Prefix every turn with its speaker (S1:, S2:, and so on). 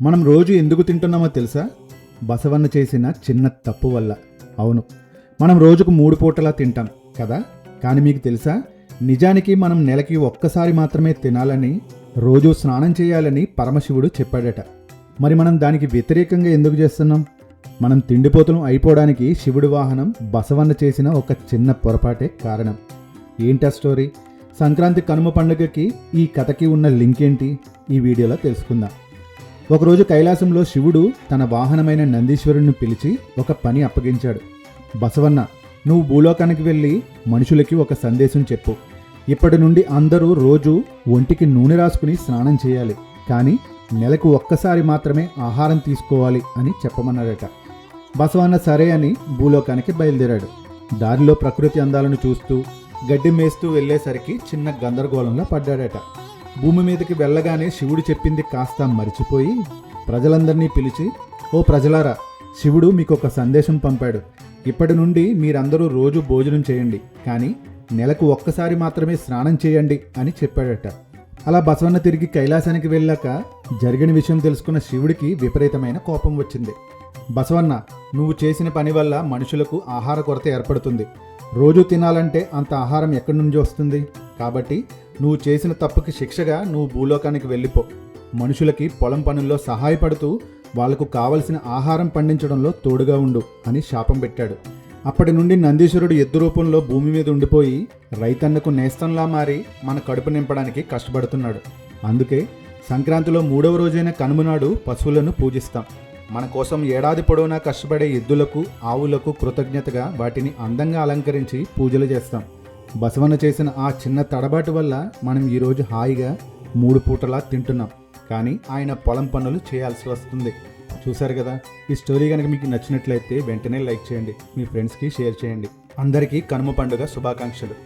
S1: మనం రోజు ఎందుకు తింటున్నామో తెలుసా? బసవన్న చేసిన చిన్న తప్పు వల్ల. అవును, మనం రోజుకు 3 పూటలా తింటాం కదా. కానీ మీకు తెలుసా, నిజానికి మనం నెలకి ఒక్కసారి మాత్రమే తినాలని, రోజు స్నానం చేయాలని పరమశివుడు చెప్పాడట. మరి మనం దానికి వ్యతిరేకంగా ఎందుకు చేస్తున్నాం? మనం తిండిపోతులం అయిపోవడానికి శివుడి వాహనం బసవన్న చేసిన ఒక చిన్న పొరపాటే కారణం. ఏంటా స్టోరీ? సంక్రాంతి కనుమ పండుగకి ఈ కథకి ఉన్న లింక్ ఏంటి? ఈ వీడియోలో తెలుసుకుందాం. ఒకరోజు కైలాసంలో శివుడు తన వాహనమైన నందీశ్వరుణ్ణి పిలిచి ఒక పని అప్పగించాడు. బసవన్న, నువ్వు భూలోకానికి వెళ్ళి మనుషులకి ఒక సందేశం చెప్పు. ఇప్పటి నుండి అందరూ రోజు ఒంటికి నూనె రాసుకుని స్నానం చేయాలి, కానీ నెలకు ఒక్కసారి మాత్రమే ఆహారం తీసుకోవాలి అని చెప్పమన్నాడట. బసవన్న సరే అని భూలోకానికి బయలుదేరాడు. దారిలో ప్రకృతి అందాలను చూస్తూ గడ్డి మేస్తూ వెళ్లేసరికి చిన్న గందరగోళంలో పడ్డాడట. భూమి మీదకి వెళ్ళగానే శివుడు చెప్పింది కాస్త మరిచిపోయి ప్రజలందరినీ పిలిచి, ఓ ప్రజలారా, శివుడు మీకు ఒక సందేశం పంపాడు. ఇప్పటి నుండి మీరందరూ రోజు భోజనం చేయండి, కానీ నెలకు ఒక్కసారి మాత్రమే స్నానం చేయండి అని చెప్పాడట. అలా బసవన్న తిరిగి కైలాసానికి వెళ్ళాక జరిగిన విషయం తెలుసుకున్న శివుడికి విపరీతమైన కోపం వచ్చింది. బసవన్న, నువ్వు చేసిన పని వల్ల మనుషులకు ఆహార కొరత ఏర్పడుతుంది. రోజు తినాలంటే అంత ఆహారం ఎక్కడి నుంచి వస్తుంది? కాబట్టి నువ్వు చేసిన తప్పుకి శిక్షగా నువ్వు భూలోకానికి వెళ్ళిపో. మనుషులకి పొలం పనుల్లో సహాయపడుతూ వాళ్లకు కావలసిన ఆహారం పండించడంలో తోడుగా ఉండు అని శాపం పెట్టాడు. అప్పటి నుండి నందీశ్వరుడు ఎద్దు రూపంలో భూమి మీద ఉండిపోయి రైతన్నకు నేస్తంలా మారి మన కడుపు నింపడానికి కష్టపడుతున్నాడు. అందుకే సంక్రాంతిలో 3వ రోజైన కనుమ నాడు పశువులను పూజిస్తాం. మన కోసం ఏడాది పొడవునా కష్టపడే ఎద్దులకు, ఆవులకు కృతజ్ఞతగా వాటిని అందంగా అలంకరించి పూజలు చేస్తాం. బసవన్న చేసిన ఆ చిన్న తడబాటు వల్ల మనం ఈరోజు హాయిగా 3 పూటలా తింటున్నాం, కానీ ఆయన పొలం పనులు చేయాల్సి వస్తుంది. చూశారు కదా. ఈ స్టోరీ కనుక మీకు నచ్చినట్లయితే వెంటనే లైక్ చేయండి, మీ ఫ్రెండ్స్కి షేర్ చేయండి. అందరికీ కనుమ పండుగ శుభాకాంక్షలు.